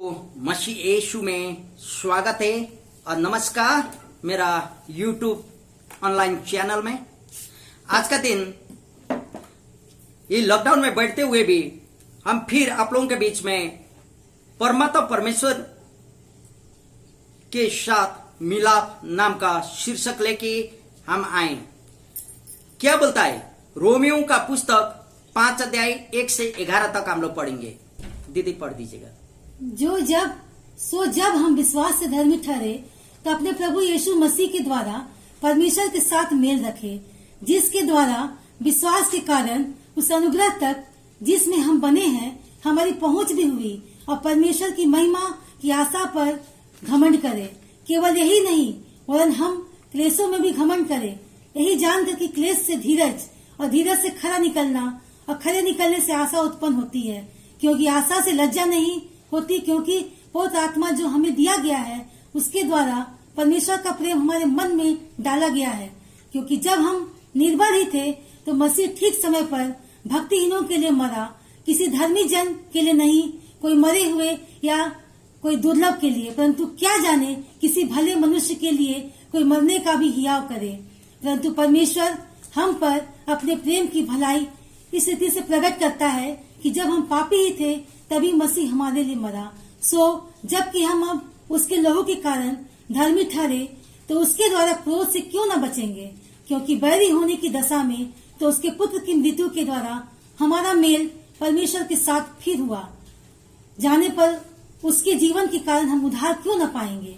तो मसीह यीशु में स्वागत है और नमस्कार मेरा YouTube ऑनलाइन चैनल में। आज का दिन ये लॉकडाउन में बैठते हुए भी हम फिर आप लोगों के बीच में परमात्मा परमेश्वर के साथ मिलाप नाम का शीर्षक लेके हम आए। क्या बोलता है रोमियो का पुस्तक 5 अध्याय 1 से 11 तक हम लोग पढ़ेंगे। दीदी पढ़ दीजिएगा। जब हम विश्वास से धर्मी ठहरे तो अपने प्रभु यीशु मसीह के द्वारा परमेश्वर के साथ मेल रखे, जिसके द्वारा विश्वास के कारण उस अनुग्रह तक जिसमें हम बने हैं हमारी पहुंच भी हुई, और परमेश्वर की महिमा की आशा पर घमंड करे। केवल यही नहीं वरन हम क्लेशों में भी घमंड करें, यही जानकर कि क्लेश से धीरज और धीरज से खरा निकलना और खरे निकलने से आशा उत्पन्न होती है, क्योंकि आशा से लज्जा नहीं होती, क्योंकि पवित्र आत्मा जो हमें दिया गया है उसके द्वारा परमेश्वर का प्रेम हमारे मन में डाला गया है। क्योंकि जब हम निर्बल ही थे तो मसीह ठीक समय पर भक्तिहीनों के लिए मरा, किसी धर्मी जन के लिए नहीं, कोई मरे हुए या कोई दुर्लभ के लिए, परंतु क्या जाने किसी भले मनुष्य के लिए कोई मरने का भी हियाव करे। परंतु परमेश्वर हम पर अपने प्रेम की भलाई इस रीति से प्रकट करता है कि जब हम पापी ही थे तभी मसीह हमारे लिए मरा। जबकि हम अब उसके लहू के कारण धर्मी ठहरे तो उसके द्वारा क्रोध से क्यों न बचेंगे, क्योंकि बैरी होने की दशा में तो उसके पुत्र की मृत्यु के द्वारा हमारा मेल परमेश्वर के साथ फिर हुआ, जाने पर उसके जीवन के कारण हम उद्धार क्यों न पाएंगे।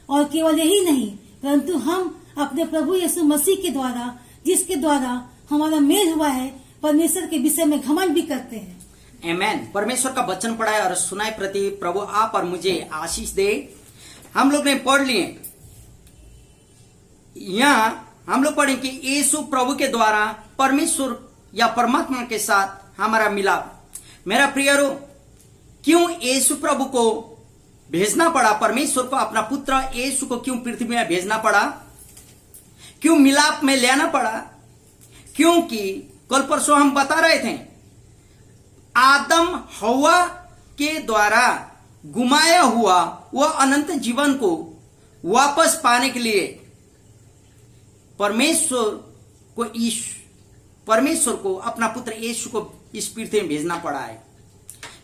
और केवल यही नहीं परंतु हम अपने प्रभु यीशु मसीह के द्वारा, जिसके द्वारा हमारा मेल हुआ है, परमेश्वर के विषय में घमंड भी करते हैं। आमेन। परमेश्वर का वचन पढ़ाए और सुनाए प्रति प्रभु आप और मुझे आशीष दे। हम लोग ने पढ़ लिए, यहाँ हम लोग पढ़े कि यीशु प्रभु के द्वारा परमेश्वर या परमात्मा के साथ हमारा मिलाप। मेरा प्रियरो, क्यों यीशु प्रभु को भेजना पड़ा, परमेश्वर को अपना पुत्र यीशु को क्यों पृथ्वी में भेजना पड़ा, क्यों मिलाप में लाना पड़ा? क्योंकि कल परसों हम बता रहे थे आदम हवा के द्वारा गुमाया हुआ वह अनंत जीवन को वापस पाने के लिए परमेश्वर को अपना पुत्र यीशु को इस पृथ्वी में भेजना पड़ा है।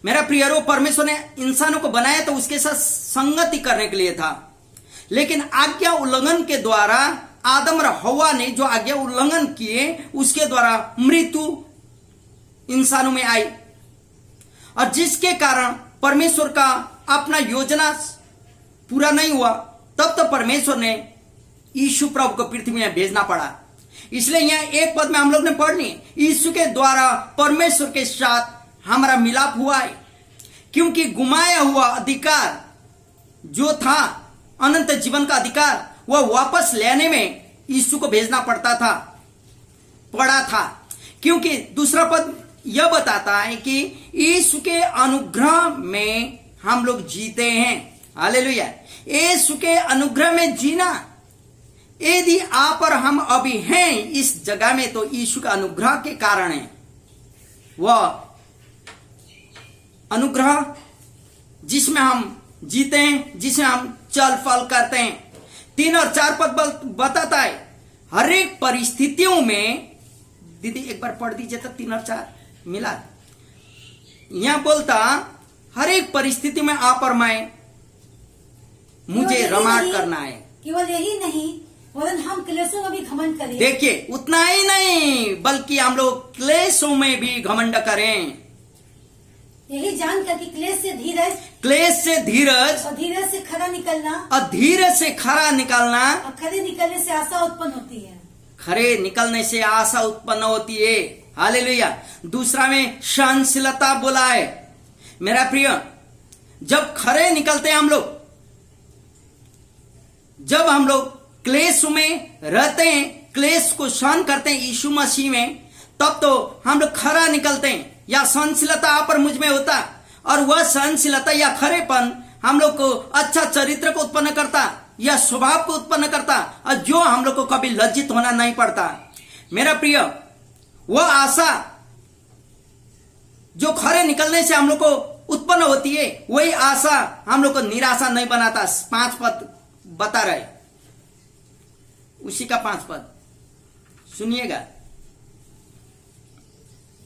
मेरा प्रियरो, परमेश्वर ने इंसानों को बनाया तो उसके साथ संगति करने के लिए था, लेकिन आज्ञा उल्लंघन के द्वारा आदम और हवा ने जो आज्ञा उल्लंघन किए उसके द्वारा मृत्यु इंसानों में आई, और जिसके कारण परमेश्वर का अपना योजना पूरा नहीं हुआ। तब तो परमेश्वर ने यीशु प्रभु को पृथ्वी में भेजना पड़ा। इसलिए यहाँ एक पद में हम लोग ने पढ़नी, यीशु के द्वारा परमेश्वर के साथ हमारा मिलाप हुआ है, क्योंकि गुमाया हुआ अधिकार जो था अनंत जीवन का अधिकार, वह वापस लेने में यीशु को भेजना पड़ा था। क्योंकि दूसरा पद यह बताता है कि यीशु के अनुग्रह में हम लोग जीते हैं। हालेलुया। यीशु के अनुग्रह में जीना, यदि आप और हम अभी हैं इस जगह में तो यीशु का अनुग्रह के कारण है। वह अनुग्रह जिसमें हम जीते हैं, जिसमें हम चल फल करते हैं। 3 और 4 पद बताता है हर एक परिस्थितियों में। दीदी एक बार पढ़ दीजिए तो 3 और 4 मिला। यहां बोलता हर एक परिस्थिति में आप और मैं मुझे रमाट करना है। केवल यही नहीं वरन हम क्लेशों में भी घमंड करें। देखिए, उतना ही नहीं बल्कि हम लोग क्लेशों में भी घमंड करें, यही जानकर कि क्लेश से धीरज और धीरज से खरा निकलना, और धीरज से खरा निकलना, और खरे निकलने से आशा उत्पन्न होती है। खरे निकलने से आशा उत्पन्न होती है। हालेलुया। दूसरा में सहनशीलता बोला है। मेरा प्रिय, जब खरे निकलते हैं हम लोग, जब हम लोग क्लेश में रहते हैं, क्लेश को सहन करते हैं यीशु मसीह में, तब तो हम लोग खरा निकलते हैं। या सहनशीलता आप और मुझ में होता, और वह सहनशीलता या खरेपन हम लोग को अच्छा चरित्र को उत्पन्न करता या स्वभाव को उत्पन्न करता, और जो हम लोग को कभी लज्जित होना नहीं पड़ता। मेरा प्रिय, वह आशा जो खरे निकलने से हम लोग को उत्पन्न होती है, वही आशा हम लोग को निराशा नहीं बनाता। 5 पद बता रहे, उसी का 5 पद सुनिएगा।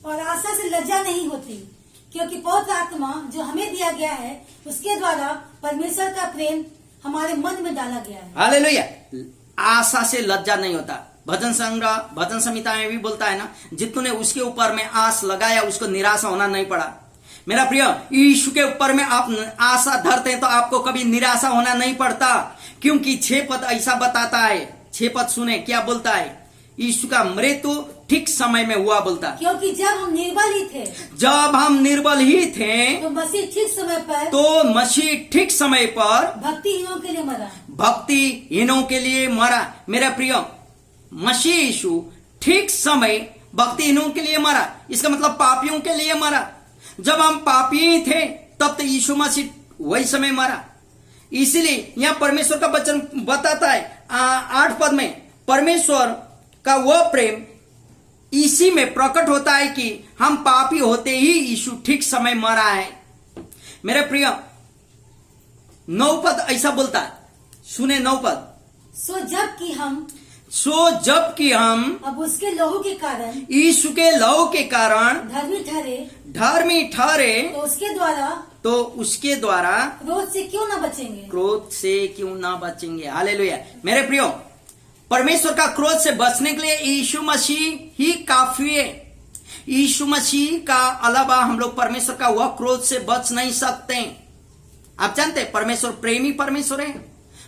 और आशा से लज्जा नहीं होती, क्योंकि पवित्र आत्मा जो हमें दिया गया है उसके द्वारा परमेश्वर का प्रेम हमारे मन में डाला गया है। हालेलुया। आशा से लज्जा नहीं होता। भजन संग्रह, भजन संहिता में भी बोलता है ना, जितने उसके ऊपर में आस लगाया उसको निराशा होना नहीं पड़ा। मेरा प्रिय, यीशु के ऊपर में आप आशा धरते हैं तो आपको कभी निराशा होना नहीं पड़ता, क्योंकि 6 पद ऐसा बताता है। 6 पद सुने क्या बोलता है। यीशु का मृत्यु ठीक समय में हुआ बोलता, क्योंकि जब हम निर्बल ही थे, जब हम निर्बल ही थे तो मसीह ठीक समय पर, तो मसीह ठीक समय पर भक्तिहीनों के लिए मरा। भक्तिहीनों के लिए मरा। मेरा प्रिय, मसीह यीशु ठीक समय भक्तिहीनों के लिए मरा। इसका मतलब पापियों के लिए मरा। जब हम पापी थे तब तो यीशु मसीह वही समय मरा। इसलिए यहां परमेश्वर का वचन बताता है 8 पद में, परमेश्वर का वह प्रेम इसी में प्रकट होता है कि हम पापी होते ही यीशु ठीक समय मरा है। मेरे प्रिय, 9 पद ऐसा बोलता है, सुने 9 पद। सो जबकि हम अब उसके लहू के कारण यीशु के लहू के कारण धर्मी ठहरे, तो उसके द्वारा क्रोध से क्यों न बचेंगे। हालेलुया। मेरे प्रियो, परमेश्वर का क्रोध से बचने के लिए यीशु मसीह ही काफी है। यीशु मसीह का अलावा हम लोग परमेश्वर का वह क्रोध से बच नहीं सकते। आप जानते हैं परमेश्वर प्रेमी परमेश्वर है,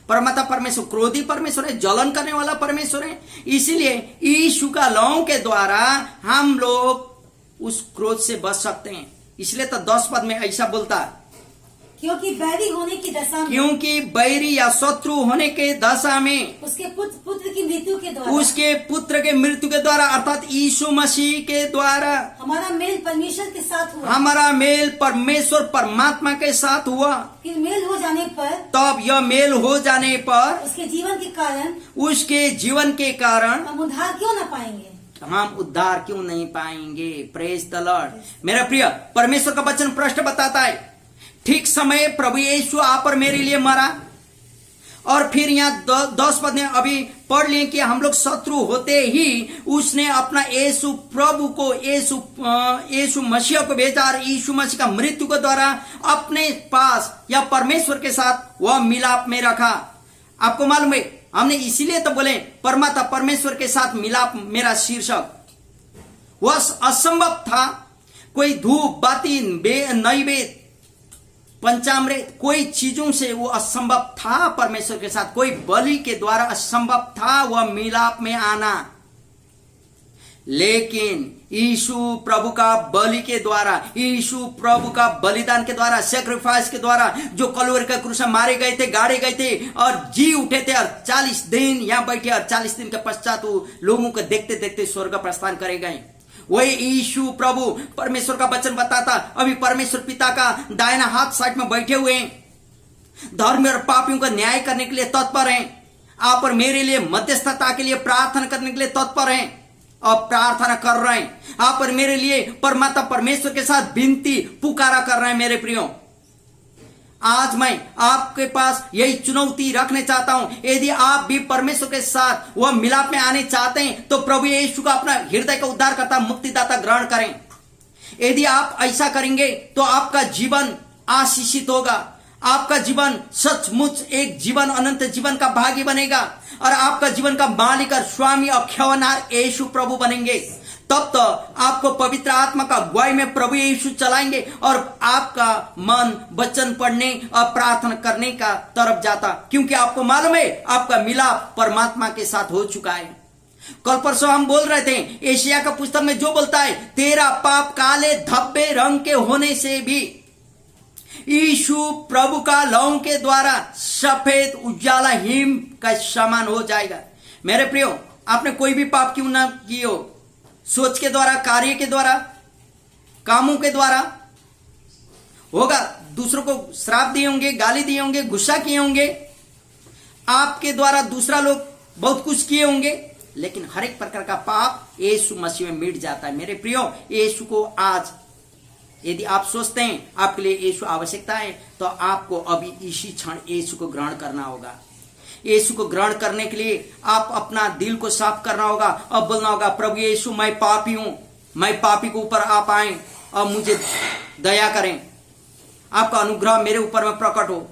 परमात्मा परमेश्वर क्रोधी परमेश्वर है, जलन करने वाला परमेश्वर है। इसीलिए यीशु का लहू के द्वारा हम लोग उस क्रोध से बच सकते हैं। इसलिए तो 10 पद में ऐसा बोलता है, क्योंकि बैरी होने की दशा में, क्योंकि बैरी या शत्रु होने के दशा में उसके पुत्र की मृत्यु के द्वारा, उसके पुत्र के मृत्यु के द्वारा अर्थात यीशु मसीह के द्वारा हमारा मेल परमेश्वर के साथ हुआ। हमारा मेल परमेश्वर परमात्मा के साथ हुआ। फिर मेल हो जाने पर, तब यह मेल हो जाने पर उसके जीवन के कारण हम उद्धार क्यों न पाएंगे। हम उद्धार क्यों नहीं पाएंगे। Praise the Lord. मेरा प्रिय, परमेश्वर का वचन प्रश्न बताता है, ठीक समय प्रभु यीशु आप और मेरे लिए मरा। और फिर यहाँ 10 पद में अभी पढ़ लिए कि हम लोग शत्रु होते ही उसने अपना यीशु प्रभु को, यीशु मसीह को भेजा और यीशु मसीह का मृत्यु के द्वारा अपने पास या परमेश्वर के साथ वह मिलाप में रखा। आपको मालूम है, हमने इसीलिए तो बोले परमात्मा परमेश्वर के साथ मिलाप। मेरा शीर्षक वह असंभव था। कोई धूप बाती नैवेद्य पंचामृत कोई चीजों से वो असंभव था परमेश्वर के साथ। कोई बलि के द्वारा असंभव था वह मिलाप में आना। लेकिन यीशु प्रभु का बलि के द्वारा, यीशु प्रभु का बलिदान के द्वारा, सेक्रीफाइस के द्वारा, जो कलवरी के क्रूस मारे गए थे, गाड़े गए थे और जी उठे थे और 40 दिन यहाँ बैठे और 40 दिन के पश्चात वो लोगों को देखते देखते स्वर्ग प्रस्थान करे गए। वही यीशु प्रभु, परमेश्वर का वचन बताता अभी परमेश्वर पिता का दाहिना हाथ साइड में बैठे हुए हैं, धर्मी और पापियों का न्याय करने के लिए तत्पर हैं। आप और मेरे लिए मध्यस्थता के लिए प्रार्थना करने के लिए तत्पर हैं और प्रार्थना कर रहे हैं। आप और मेरे लिए परमात्मा परमेश्वर के साथ विनती पुकारा कर रहे हैं। मेरे प्रियो, आज मैं आपके पास यही चुनौती रखने चाहता हूं, यदि आप भी परमेश्वर के साथ वह मिलाप में आने चाहते हैं तो प्रभु यीशु का अपना हृदय का उद्धारकर्ता मुक्तिदाता ग्रहण करें। यदि आप ऐसा करेंगे तो आपका जीवन आशीषित होगा, आपका जीवन सचमुच एक जीवन अनंत जीवन का भागी बनेगा और आपका जीवन का मालिक और स्वामी और ख्यावनार यीशु प्रभु बनेंगे। तब तो आपको पवित्र आत्मा का अगुवाई में प्रभु यीशु चलाएंगे और आपका मन वचन पढ़ने और प्रार्थना करने का तरफ जाता, क्योंकि आपको मालूम है आपका मिलाप परमात्मा के साथ हो चुका है। कल परसों हम बोल रहे थे एशिया का पुस्तक में जो बोलता है, तेरा पाप काले धब्बे रंग के होने से भी यीशु प्रभु का लहू के द्वारा सफेद उजाला हिम का समान हो जाएगा। मेरे प्रियो, आपने कोई भी पाप क्यों ना किए हो, सोच के द्वारा, कार्य के द्वारा, कामों के द्वारा होगा, दूसरों को श्राप दिए होंगे, गाली दिए होंगे, गुस्सा किए होंगे, आपके द्वारा दूसरा लोग बहुत कुछ किए होंगे, लेकिन हर एक प्रकार का पाप यीशु मसीह में मिट जाता है। मेरे प्रियो, यीशु को आज यदि आप सोचते हैं आपके लिए यीशु आवश्यकता है, तो आपको अभी इसी क्षण यीशु को ग्रहण करना होगा। यीशु को ग्रहण करने के लिए आप अपना दिल को साफ करना होगा और बोलना होगा, प्रभु यीशु मैं पापी हूं, मैं पापी के ऊपर आप आए और मुझे दया करें, आपका अनुग्रह मेरे ऊपर में प्रकट हो।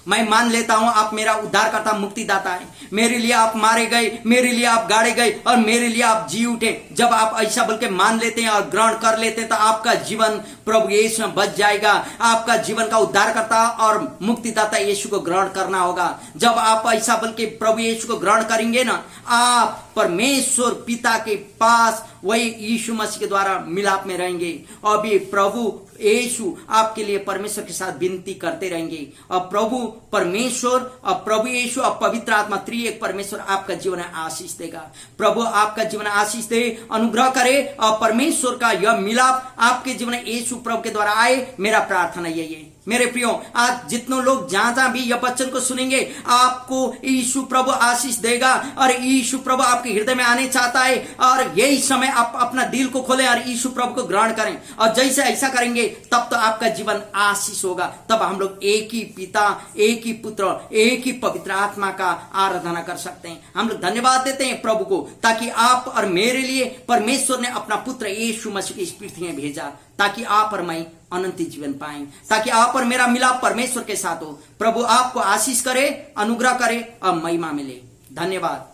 मैं मान लेता हूं आप मेरा उद्धारकर्ता मुक्तिदाता है, मेरे लिए आप मारे गए, मेरे लिए आप गाड़े गए और मेरे लिए आप जी उठे। जब आप ऐसा बोल के मान लेते हैं और ग्रहण कर लेते हैं तो आपका जीवन प्रभु यीशु में बच जाएगा। आपका जीवन का उद्धारकर्ता और मुक्तिदाता यीशु को ग्रहण करना होगा। जब आप ऐसा बोल के प्रभु यीशु को ग्रहण करेंगे ना, आप परमेश्वर पिता के पास वही यीशु मसीह के द्वारा मिलाप में रहेंगे और भी प्रभु यीशु आपके लिए परमेश्वर के साथ विनती करते रहेंगे। और प्रभु परमेश्वर और प्रभु यीशु और पवित्र आत्मा त्रिएक परमेश्वर आपका जीवन आशीष देगा। प्रभु आपका जीवन आशीष दे, अनुग्रह करे और परमेश्वर का यह मिलाप आपके जीवन यीशु प्रभु के द्वारा आए। मेरा प्रार्थना यही है। मेरे प्रियो, आज जितने लोग जहां भी यह वचन को सुनेंगे, आपको यीशु प्रभु आशीष देगा और यीशु प्रभु आपके हृदय में आने चाहता है। और यही समय आप अपना दिल को खोलें और यीशु प्रभु को ग्रहण करें। और जैसे ऐसा करेंगे तब तो आपका जीवन आशीष होगा। तब हम लोग एक ही पिता, एक ही पुत्र, एक ही पवित्र आत्मा का आराधना कर सकते हैं। हम लोग धन्यवाद देते हैं प्रभु को, ताकि आप और मेरे लिए परमेश्वर ने अपना पुत्र यीशु मसीह इस पृथ्वी में भेजा, ताकि आप और मैं अनंत जीवन पाएं, ताकि आप और मेरा मिलाप परमेश्वर के साथ हो। प्रभु आपको आशीष करे, अनुग्रह करे और महिमा मिले। धन्यवाद।